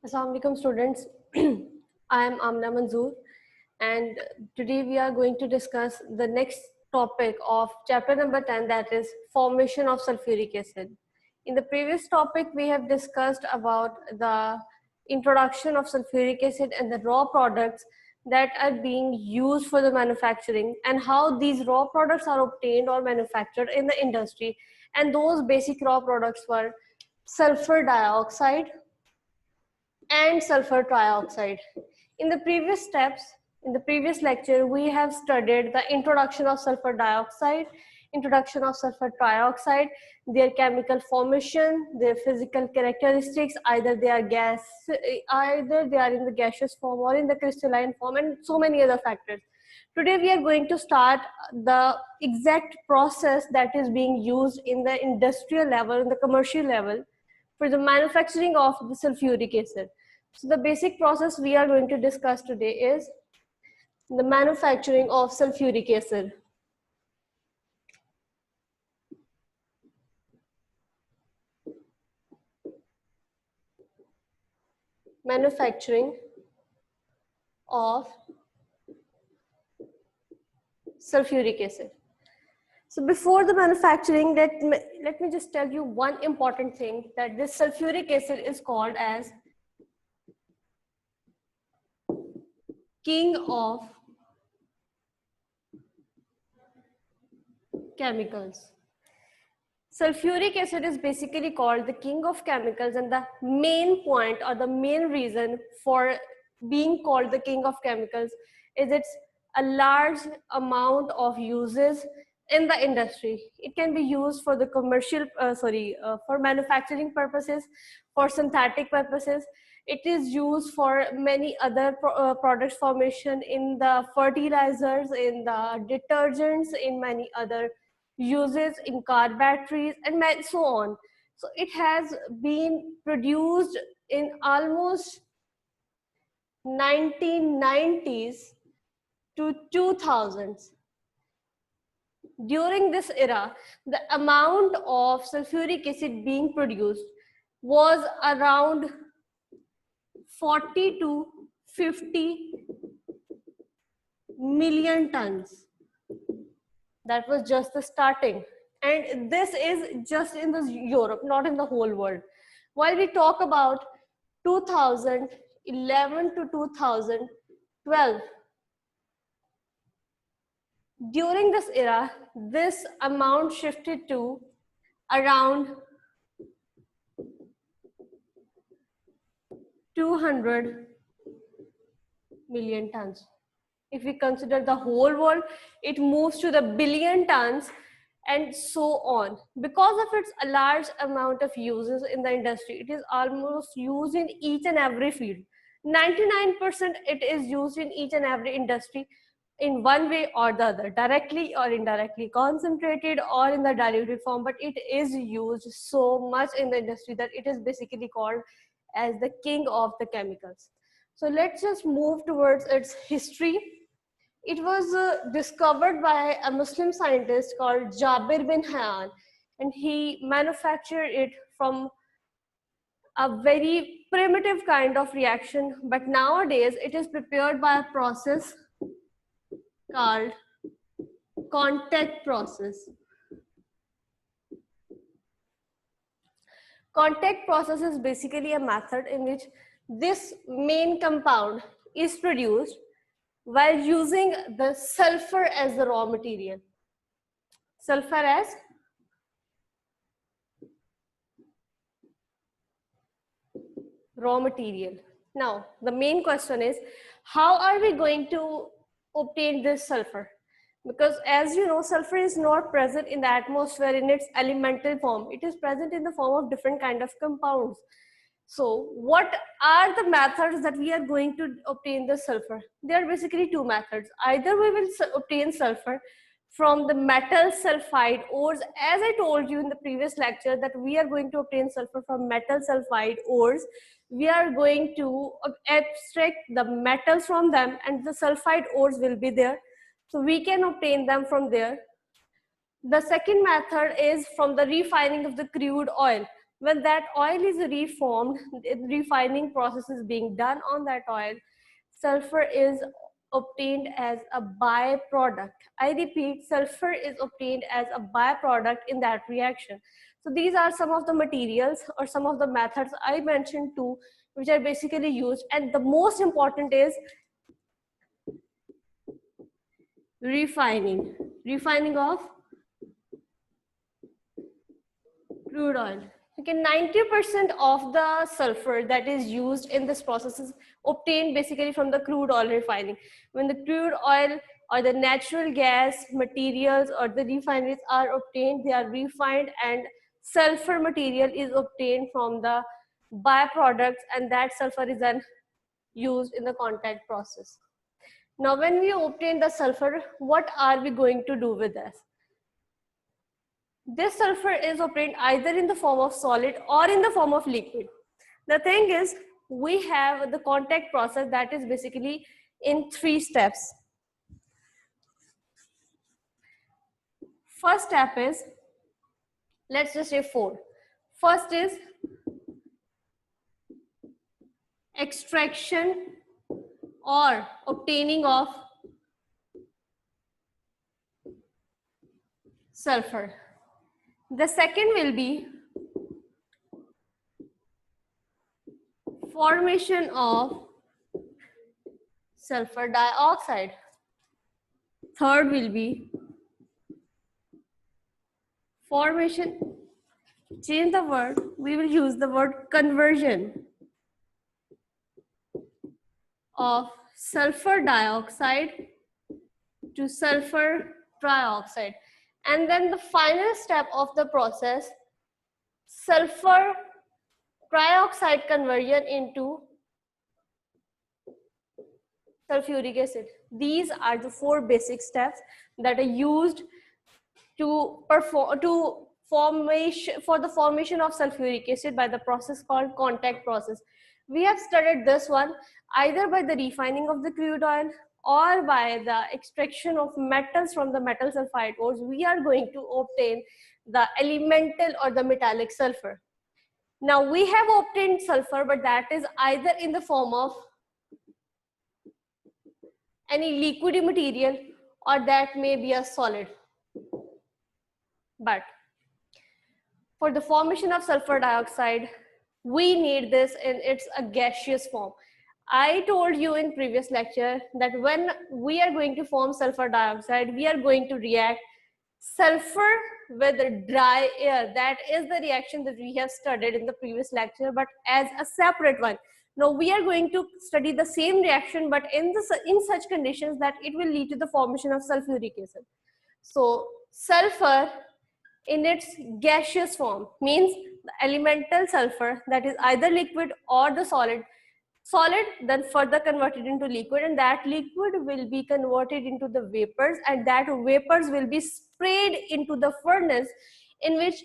Assalamu alaikum students. I am Amna Manzoor and today we are going to discuss the next topic of chapter number 10, that is formation of sulfuric acid. In the previous topic we have discussed about the introduction of sulfuric acid and the raw products that are being used for the manufacturing and how these raw products are obtained or manufactured in the industry, and those basic raw products were sulfur dioxide and sulfur trioxide. In the previous steps, in the previous lecture, we have studied the introduction of sulfur dioxide, introduction of sulfur trioxide, their chemical formation, their physical characteristics, either they are in the gaseous form or in the crystalline form, and so many other factors. Today we are going to start the exact process that is being used in the industrial level, in the commercial level, for the manufacturing of the sulfuric acid. So the basic process we are going to discuss today is the manufacturing of sulfuric acid. Manufacturing of sulfuric acid. So before the manufacturing, let me just tell you one important thing, that this sulfuric acid is called as king of chemicals. Sulfuric acid is basically called the king of chemicals, and the main point or the main reason for being called the king of chemicals is its a large amount of uses in the industry. It can be used for the for manufacturing purposes, for synthetic purposes. It is used for many other product formation in the fertilizers, in the detergents, in many other uses, in car batteries, and so on. So it has been produced in almost 1990s to 2000s. During this era, the amount of sulfuric acid being produced was around 40 to 50 million tons. That was just the starting. And this is just in the Europe, not in the whole world. While we talk about 2011 to 2012, during this era, this amount shifted to around 200 million tons. If we consider the whole world, it moves to the billion tons and so on. Because of its a large amount of uses in the industry, it is almost used in each and every field. 99% it is used in each and every industry in one way or the other, directly or indirectly, concentrated or in the diluted form, but it is used so much in the industry that it is basically called as the king of the chemicals. So let's just move towards its history. It was discovered by a Muslim scientist called Jabir bin Hayyan, and he manufactured it from a very primitive kind of reaction, but nowadays it is prepared by a process called contact process. Contact process is basically a method in which this main compound is produced while using the sulfur as the raw material. Sulfur as raw material. Now, the main question is, how are we going to obtain this sulfur? Because as you know, sulfur is not present in the atmosphere in its elemental form. It is present in the form of different kind of compounds. So what are the methods that we are going to obtain the sulfur? There are basically two methods. Either we will obtain sulfur from the metal sulfide ores. As I told you in the previous lecture that we are going to obtain sulfur from metal sulfide ores. We are going to extract the metals from them and the sulfide ores will be there. So we can obtain them from there. The second method is from the refining of the crude oil. When that oil is reformed, refining process is being done on that oil, sulfur is obtained as a byproduct. I repeat, sulfur is obtained as a byproduct in that reaction. So these are some of the materials or some of the methods I mentioned too, which are basically used. And the most important is refining. Refining of crude oil. Okay, 90% of the sulfur that is used in this process is obtained basically from the crude oil refining. When the crude oil or the natural gas materials or the refineries are obtained, they are refined, and sulfur material is obtained from the byproducts, and that sulfur is then used in the contact process. Now, when we obtain the sulfur, what are we going to do with this? This sulfur is obtained either in the form of solid or in the form of liquid. The thing is, we have the contact process that is basically in 3 steps. First step is, let's just say 4. First is extraction or obtaining of sulfur. The second will be formation of sulfur dioxide. Third will be formation, change the word, we will use the word conversion of sulfur dioxide to sulfur trioxide. And then the final step of the process, sulfur trioxide conversion into sulfuric acid. These are the 4 basic steps that are used to perform for the formation of sulfuric acid by the process called contact process. We have studied this one either by the refining of the crude oil or by the extraction of metals from the metal sulfide ores. We are going to obtain the elemental or the metallic sulfur. Now we have obtained sulfur, but that is either in the form of any liquid material or that may be a solid. But for the formation of sulfur dioxide, we need this in its a gaseous form. I told you in previous lecture that when we are going to form sulfur dioxide, we are going to react sulfur with dry air. That is the reaction that we have studied in the previous lecture, but as a separate one. Now we are going to study the same reaction, but in such conditions that it will lead to the formation of sulfuric acid. So sulfur in its gaseous form means the elemental sulfur, that is either liquid or the solid, then further converted into liquid, and that liquid will be converted into the vapors, and that vapors will be sprayed into the furnace in which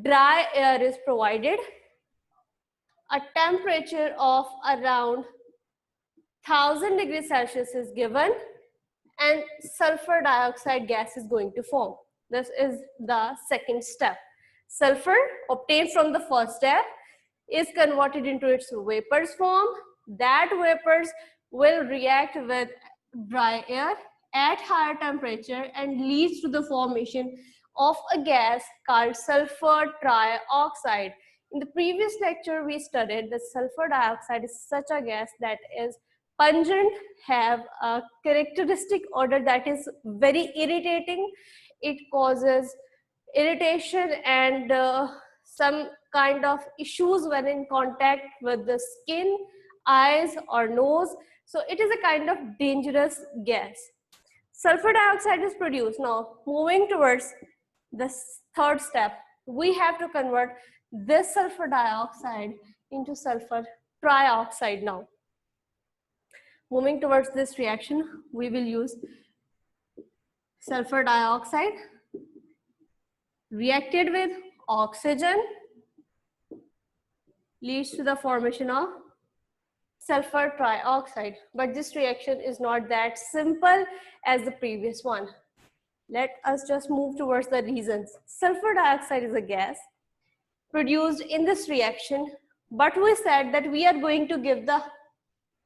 dry air is provided. A temperature of around 1000 degrees Celsius is given, and sulfur dioxide gas is going to form. This is the second step. Sulfur obtained from the first step is converted into its vapors form. That vapors will react with dry air at higher temperature and leads to the formation of a gas called sulfur trioxide. In the previous lecture, we studied that sulfur dioxide is such a gas that is pungent, have a characteristic odor that is very irritating. It causes irritation and some kind of issues when in contact with the skin, eyes or nose. So it is a kind of dangerous gas. Sulfur dioxide is produced. Now moving towards the third step, we have to convert this sulfur dioxide into sulfur trioxide. Now moving towards this reaction, we will use sulfur dioxide reacted with oxygen leads to the formation of sulfur trioxide. But this reaction is not that simple as the previous one. Let us just move towards the reasons. Sulfur dioxide is a gas produced in this reaction, but we said that we are going to give the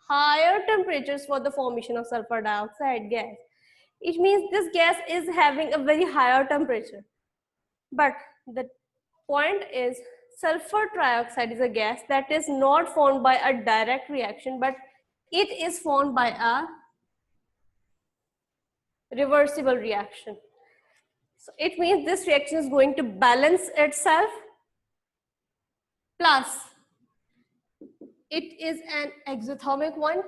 higher temperatures for the formation of sulfur dioxide gas. It means this gas is having a very higher temperature. But the point is, sulfur trioxide is a gas that is not formed by a direct reaction, but it is formed by a reversible reaction. So it means this reaction is going to balance itself, plus it is an exothermic one.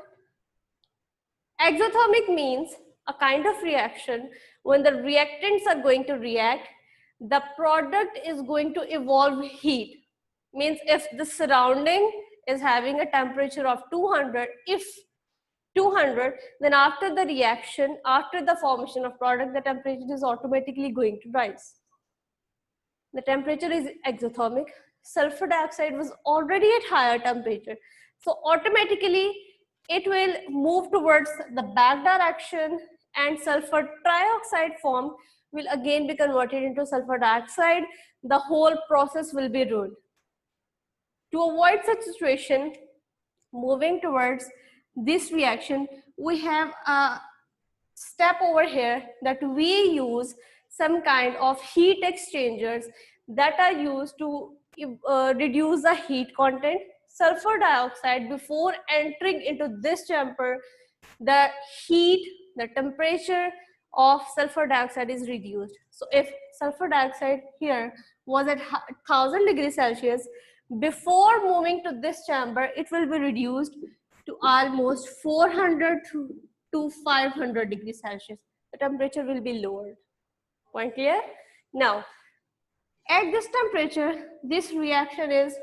Exothermic means a kind of reaction when the reactants are going to react, the product is going to evolve heat. Means if the surrounding is having a temperature of 200, if 200, then after the reaction, after the formation of product, the temperature is automatically going to rise. The temperature is exothermic. Sulfur dioxide was already at higher temperature. So automatically it will move towards the back direction, and sulfur trioxide formed will again be converted into sulfur dioxide. The whole process will be ruined. To avoid such situation, moving towards this reaction, we have a step over here that we use some kind of heat exchangers that are used to reduce the heat content. Sulfur dioxide, before entering into this chamber, the heat, the temperature of sulfur dioxide is reduced. So if sulfur dioxide here was at 1000 degrees Celsius, before moving to this chamber, it will be reduced to almost 400 to 500 degrees Celsius. The temperature will be lowered. Point clear? Now, at this temperature, this reaction is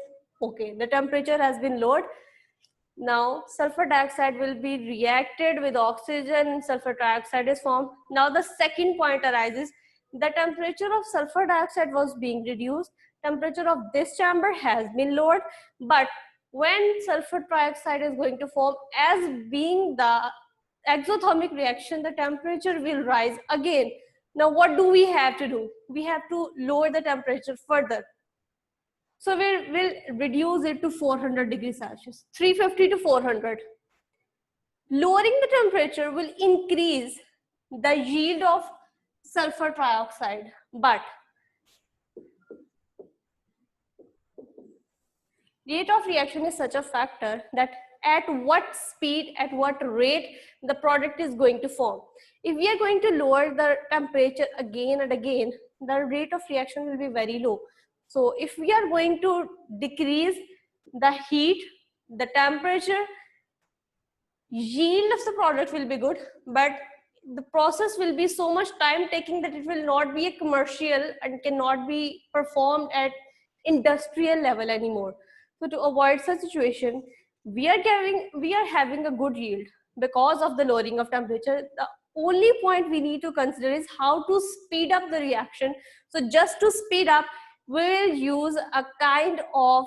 okay. The temperature has been lowered. Now, sulfur dioxide will be reacted with oxygen and sulfur dioxide is formed. Now, the second point arises. The temperature of sulfur dioxide was being reduced. Temperature of this chamber has been lowered. But when sulfur trioxide is going to form, as being the exothermic reaction, the temperature will rise again. Now, what do we have to do? We have to lower the temperature further. So we'll reduce it to 400 degrees Celsius, 350 to 400. Lowering the temperature will increase the yield of sulfur trioxide, but rate of reaction is such a factor that at what speed, at what rate the product is going to form. If we are going to lower the temperature again and again, the rate of reaction will be very low. So if we are going to decrease the heat, the temperature, yield of the product will be good, but the process will be so much time taking that it will not be a commercial and cannot be performed at industrial level anymore. So to avoid such situation, we are having a good yield because of the lowering of temperature. The only point we need to consider is how to speed up the reaction. So just to speed up, we will use a kind of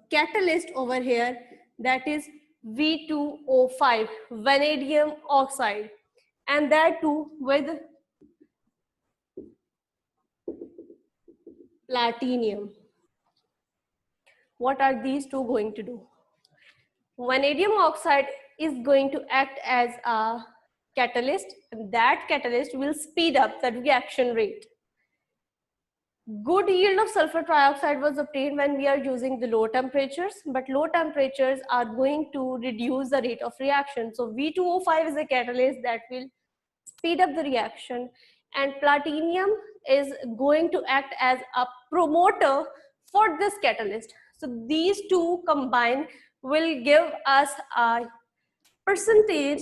catalyst over here, that is V2O5, vanadium oxide, and that too with platinum. What are these two going to do? Vanadium oxide is going to act as a catalyst, and that catalyst will speed up the reaction rate. Good yield of sulfur trioxide was obtained when we are using the low temperatures, but low temperatures are going to reduce the rate of reaction. So V2O5 is a catalyst that will speed up the reaction, and platinum is going to act as a promoter for this catalyst. So these two combined will give us a percentage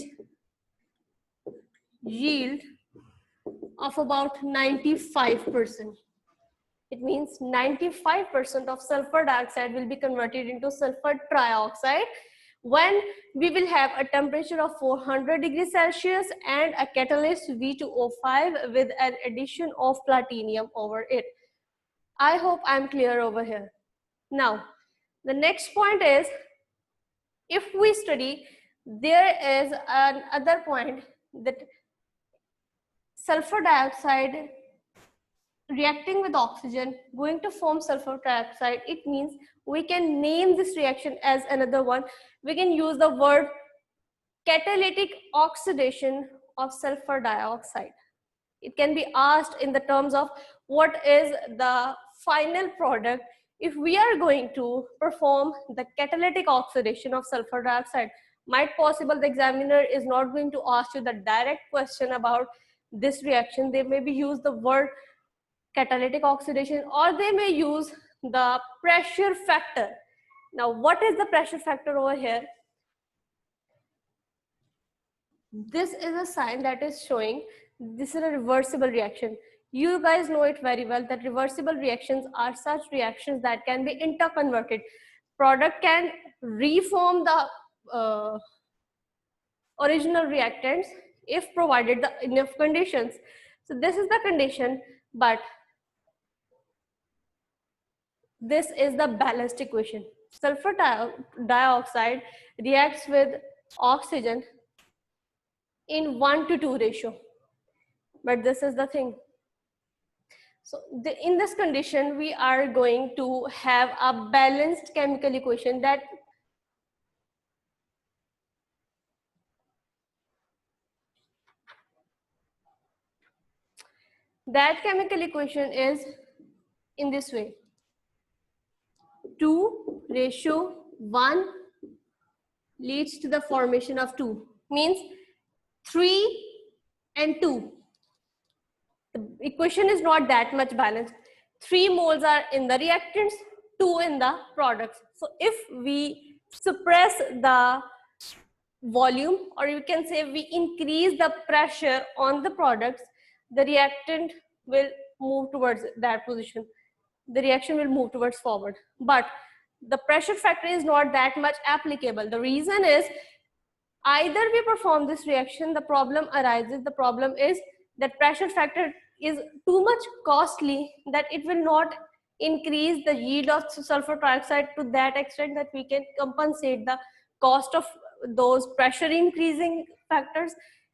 yield of about 95%. It means 95% of sulfur dioxide will be converted into sulfur trioxide when we will have a temperature of 400 degrees Celsius and a catalyst V2O5 with an addition of platinum over it. I hope I'm clear over here. Now, the next point is, if we study, there is another point that sulfur dioxide reacting with oxygen going to form sulfur dioxide. It means we can name this reaction as another one. We can use the word catalytic oxidation of sulfur dioxide. It can be asked in the terms of what is the final product if we are going to perform the catalytic oxidation of sulfur dioxide. Might possible the examiner is not going to ask you the direct question about this reaction. They maybe use the word catalytic oxidation, or they may use the pressure factor. Now, what is the pressure factor over here? This is a sign that is showing this is a reversible reaction. You guys know it very well that reversible reactions are such reactions that can be interconverted. Product can reform the original reactants if provided the enough conditions. So this is the condition, but this is the balanced equation. Sulfur dioxide reacts with oxygen in 1:2 ratio. But this is the thing. So in this condition, we are going to have a balanced chemical equation. That chemical equation is in this way. 2:1 leads to the formation of 2. Means 3 and 2. The equation is not that much balanced. 3 moles are in the reactants, 2 in the products. So if we suppress the volume, or you can say we increase the pressure on the products, the reactant will move towards that position. The reaction will move towards forward. But the pressure factor is not that much applicable. The reason is either we perform this reaction, the problem arises. The problem is that pressure factor is too much costly that it will not increase the yield of sulfur trioxide to that extent that we can compensate the cost of those pressure increasing factors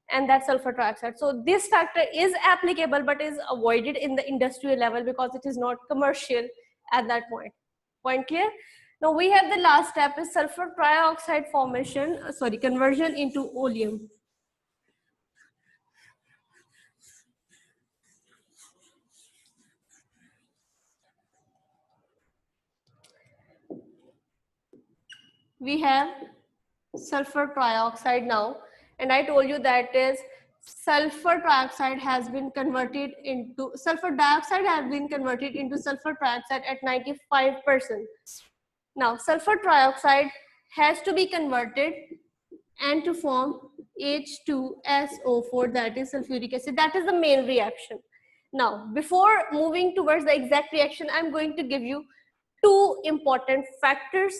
and that sulfur trioxide. So this factor is applicable but is avoided in the industrial level because it is not commercial at that point. Point clear? Now we have the last step is sulfur trioxide formation, conversion into oleum. We have sulfur trioxide now, and I told you that is sulfur trioxide has been converted into sulfur dioxide has been converted into sulfur trioxide at 95%. Now sulfur trioxide has to be converted and to form H2SO4, that is sulfuric acid. That is the main reaction. Now before moving towards the exact reaction, I'm going to give you two important factors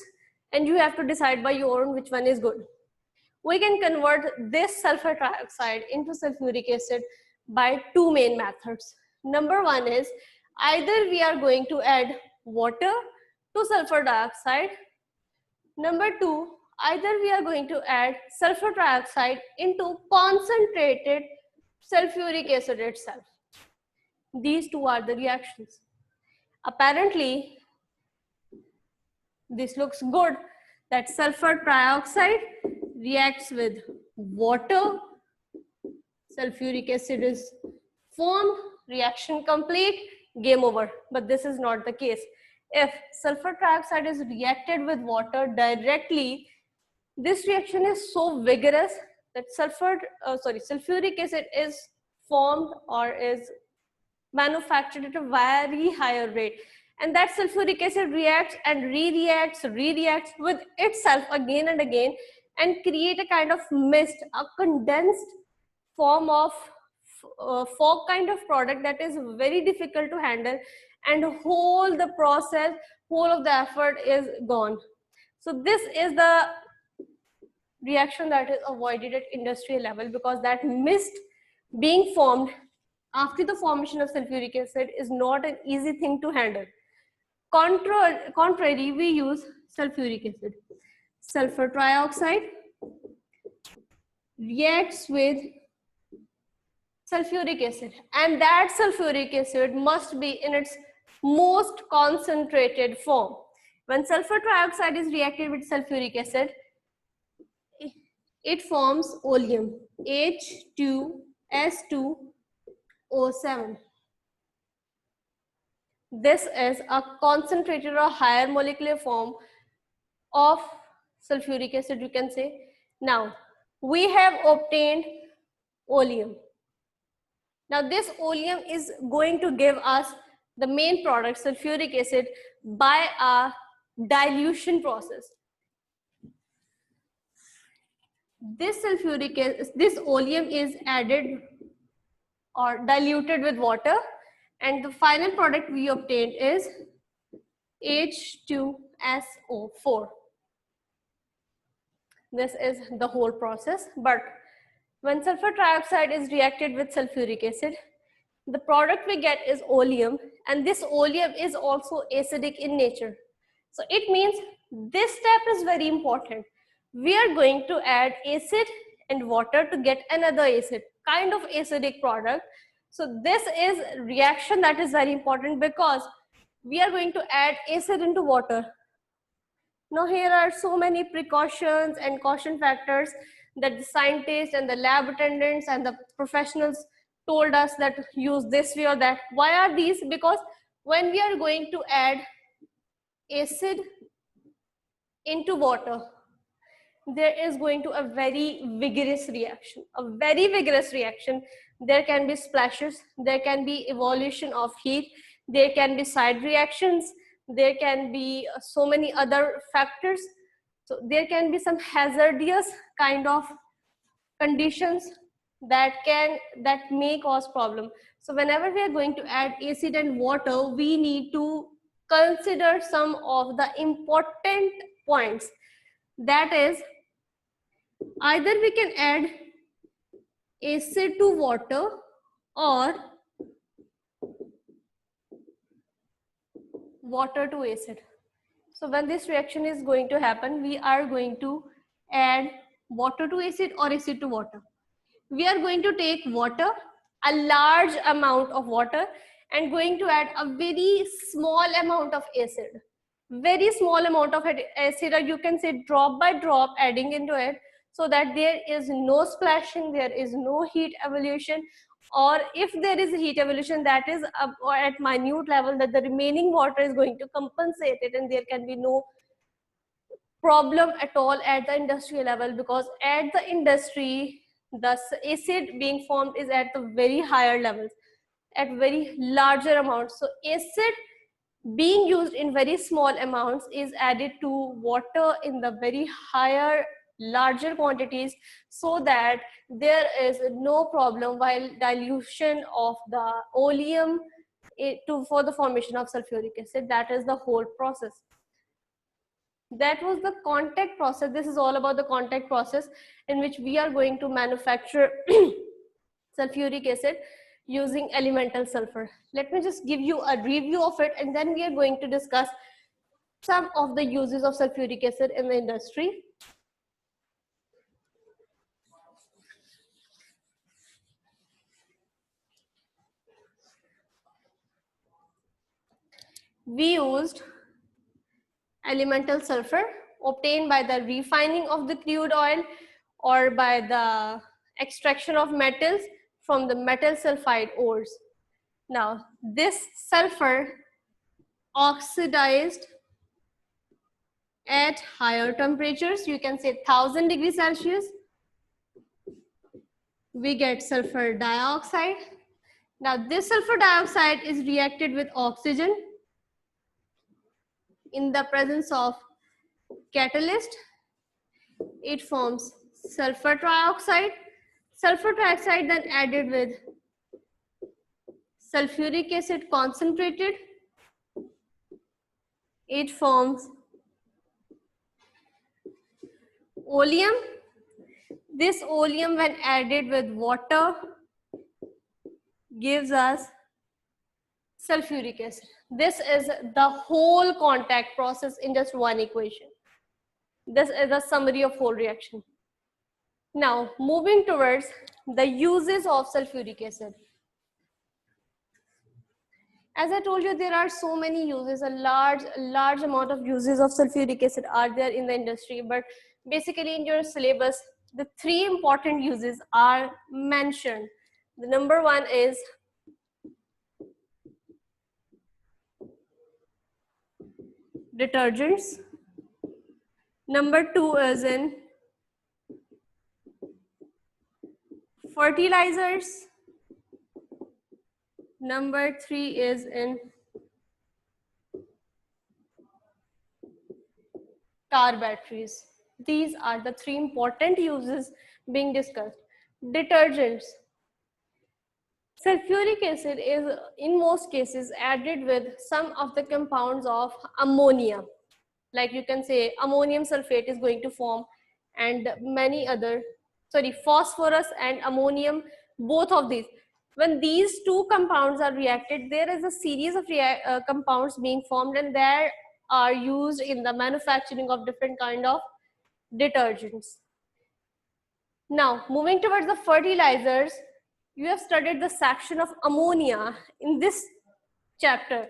and you have to decide by your own which one is good. We can convert this sulfur trioxide into sulfuric acid by two main methods. Number one is either we are going to add water to sulfur dioxide. Number two, either we are going to add sulfur trioxide into concentrated sulfuric acid itself. These two are the reactions. Apparently, this looks good that sulfur trioxide reacts with water, sulfuric acid is formed, reaction complete, game over. But this is not the case. If sulfur trioxide is reacted with water directly, this reaction is so vigorous that sulfuric acid is formed or is manufactured at a very higher rate. And that sulfuric acid reacts and reacts with itself again and again and create a kind of mist, a condensed form of fog kind of product that is very difficult to handle, and whole the process, whole of the effort is gone. So this is the reaction that is avoided at industrial level because that mist being formed after the formation of sulfuric acid is not an easy thing to handle. Contrary, we use sulfuric acid. Sulfur trioxide reacts with sulfuric acid, and that sulfuric acid must be in its most concentrated form. When sulfur trioxide is reacted with sulfuric acid, it forms oleum, H2S2O7. This is a concentrated or higher molecular form of sulfuric acid, you can say. Now, we have obtained oleum. Now, this oleum is going to give us the main product, sulfuric acid, by a dilution process. This oleum is added or diluted with water, and the final product we obtained is H2SO4. This is the whole process. But when sulfur trioxide is reacted with sulfuric acid, the product we get is oleum, and this oleum is also acidic in nature. So it means this step is very important. We are going to add acid and water to get another acid, kind of acidic product. So this is reaction that is very important because we are going to add acid into water. Now here are so many precautions and caution factors that the scientists and the lab attendants and the professionals told us that use this way or that. Why are these? Because when we are going to add acid into water, there is going to a very vigorous reaction, There can be splashes, there can be evolution of heat, there can be side reactions, there can be so many other factors. So there can be some hazardous kind of conditions that may cause problem. So whenever we are going to add acid and water, we need to consider some of the important points. That is, either we can add acid to water or water to acid. So when this reaction is going to happen, we are going to add water to acid or acid to water. We are going to take water, a large amount of water, and going to add a very small amount of acid. Very small amount of acid, or you can say drop by drop adding into it, so that there is no splashing, there is no heat evolution, or if there is a heat evolution, that is at minute level, that the remaining water is going to compensate it, and there can be no problem at all at the industrial level, because at the industry, the acid being formed is at the very higher levels, at very larger amounts. So acid being used in very small amounts is added to water in the very higher, larger quantities, so that there is no problem while dilution of the oleum for the formation of sulfuric acid. That is the whole process. That was the contact process. This is all about the contact process in which we are going to manufacture sulfuric acid using elemental sulfur. Let me just give you a review of it, and then we are going to discuss some of the uses of sulfuric acid in the industry. We used elemental sulfur obtained by the refining of the crude oil or by the extraction of metals from the metal sulfide ores. Now, this sulfur oxidized at higher temperatures, you can say 1000 degrees Celsius, we get sulfur dioxide. Now, this sulfur dioxide is reacted with oxygen in the presence of catalyst. It forms sulfur trioxide. Sulfur trioxide then added with sulfuric acid concentrated. It forms oleum. This oleum, when added with water, gives us sulfuric acid. This is the whole contact process in just one equation. This is a summary of whole reaction. Now, moving towards the uses of sulfuric acid. As I told you, there are so many uses, a large amount of uses of sulfuric acid are there in the industry, but basically in your syllabus, the three important uses are mentioned. The number one is detergents. Number two is in fertilizers. Number three is in car batteries. These are the three important uses being discussed. Detergents. Sulfuric acid is in most cases added with some of the compounds of ammonia. Like you can say ammonium sulfate is going to form, and many other, sorry, phosphorus and ammonium, both of these. When these two compounds are reacted, there is a series of compounds being formed, and they are used in the manufacturing of different kind of detergents. Now, moving towards the fertilizers, you have studied the section of ammonia in this chapter.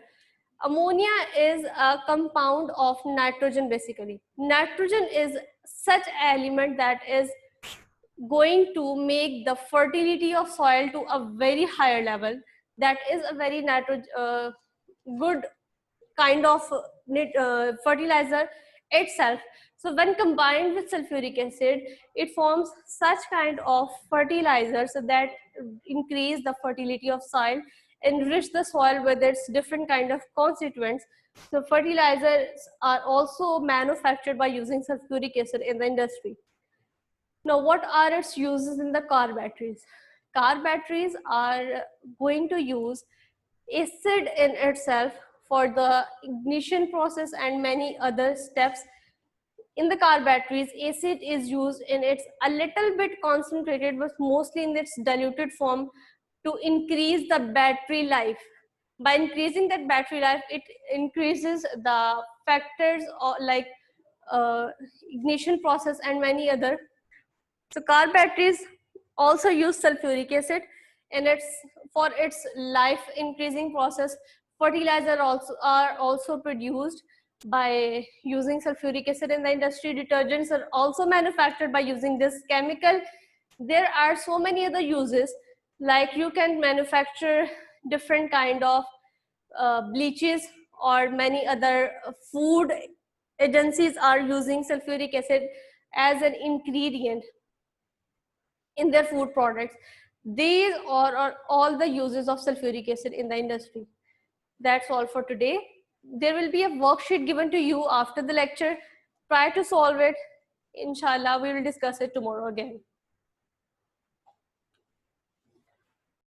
Ammonia is a compound of nitrogen basically. Nitrogen is such an element that is going to make the fertility of soil to a very higher level. That is a very good kind of fertilizer itself. So when combined with sulfuric acid, it forms such kind of fertilizer so that increase the fertility of soil, enrich the soil with its different kind of constituents. So fertilizers are also manufactured by using sulfuric acid in the industry. Now, what are its uses in the car batteries? Car batteries are going to use acid in itself for the ignition process and many other steps. In the car batteries, acid is used in its a little bit concentrated, but mostly in its diluted form to increase the battery life. By increasing that battery life, it increases the factors like ignition process and many other. So car batteries also use sulfuric acid in its for its life increasing process. Fertilizer are also produced by using sulfuric acid in the industry. Detergents are also manufactured by using this chemical. There are so many other uses, like you can manufacture different kind of bleaches, or many other food agencies are using sulfuric acid as an ingredient in their food products. These are all the uses of sulfuric acid in the industry. That's all for today. There will be a worksheet given to you after the lecture. Try to solve it. Inshallah, we will discuss it tomorrow again.